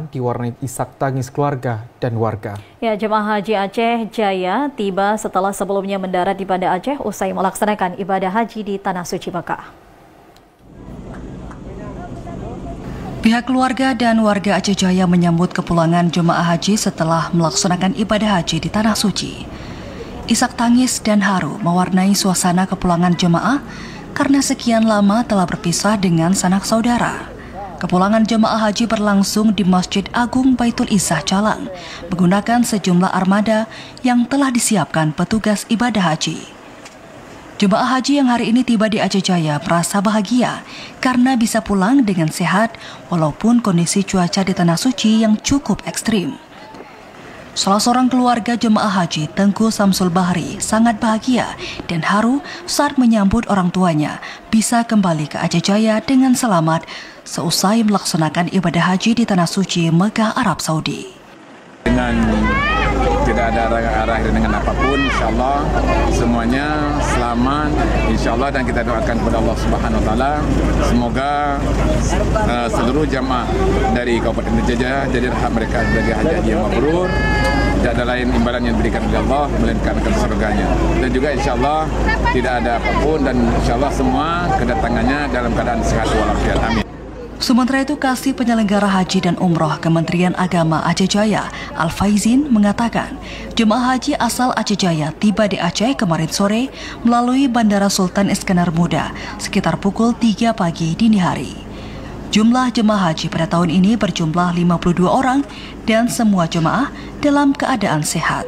diwarnai isak tangis keluarga dan warga. Ya, jemaah haji Aceh Jaya tiba setelah sebelumnya mendarat di Banda Aceh usai melaksanakan ibadah haji di Tanah Suci Mekah. Pihak keluarga dan warga Aceh Jaya menyambut kepulangan jemaah haji setelah melaksanakan ibadah haji di Tanah Suci. Isak tangis dan haru mewarnai suasana kepulangan jemaah karena sekian lama telah berpisah dengan sanak saudara. Kepulangan jemaah haji berlangsung di Masjid Agung Baitul Izzah Calang menggunakan sejumlah armada yang telah disiapkan petugas ibadah haji. Jemaah haji yang hari ini tiba di Aceh Jaya merasa bahagia karena bisa pulang dengan sehat walaupun kondisi cuaca di Tanah Suci yang cukup ekstrim. Salah seorang keluarga jemaah haji, Tengku Samsul Bahri, sangat bahagia dan haru saat menyambut orang tuanya bisa kembali ke Aceh Jaya dengan selamat seusai melaksanakan ibadah haji di Tanah Suci Mekah, Arab Saudi. Dengan tidak ada arah dengan apapun, insyaAllah semuanya selamat, insyaAllah, dan kita doakan kepada Allah Subhanahu Wa Taala semoga seluruh jamaah dari Kabupaten Aceh Jaya jadi rahmat mereka sebagai haji yang mabrur. Tidak ada lain imbalan yang diberikan oleh Allah melainkan ke surganya. Dan juga insyaAllah tidak ada apapun dan insyaAllah semua kedatangannya dalam keadaan sehat walafiat. Amin. Sementara itu, Kasih Penyelenggara Haji dan Umroh Kementerian Agama Aceh Jaya, Al-Faizin, mengatakan jemaah haji asal Aceh Jaya tiba di Aceh kemarin sore melalui Bandara Sultan Iskandar Muda sekitar pukul 3 pagi dini hari. Jumlah jemaah haji pada tahun ini berjumlah 52 orang dan semua jemaah dalam keadaan sehat.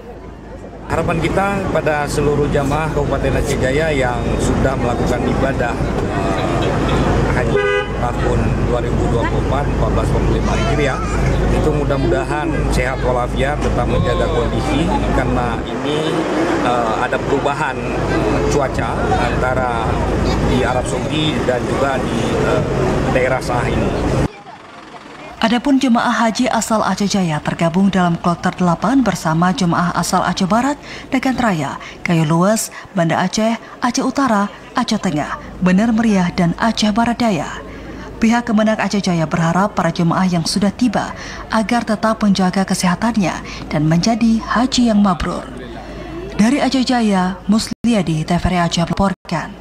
Harapan kita pada seluruh jamaah Kabupaten Aceh Jaya yang sudah melakukan ibadah haji tahun 2024 1445 Hijriah itu mudah-mudahan sehat walafiat, tetap menjaga kondisi karena ini ada perubahan cuaca antara di Arab Saudi dan juga di daerah Sah ini. Adapun jemaah haji asal Aceh Jaya tergabung dalam kloter 8 bersama jemaah asal Aceh Barat, Dagan Raya, Kayu Luas, Banda Aceh, Aceh Utara, Aceh Tengah, Bener Meriah, dan Aceh Barat Daya. Pihak Kemenak Aceh Jaya berharap para jemaah yang sudah tiba agar tetap menjaga kesehatannya dan menjadi haji yang mabrur. Dari Aceh Jaya, Musliadi, TVRI Aceh melaporkan.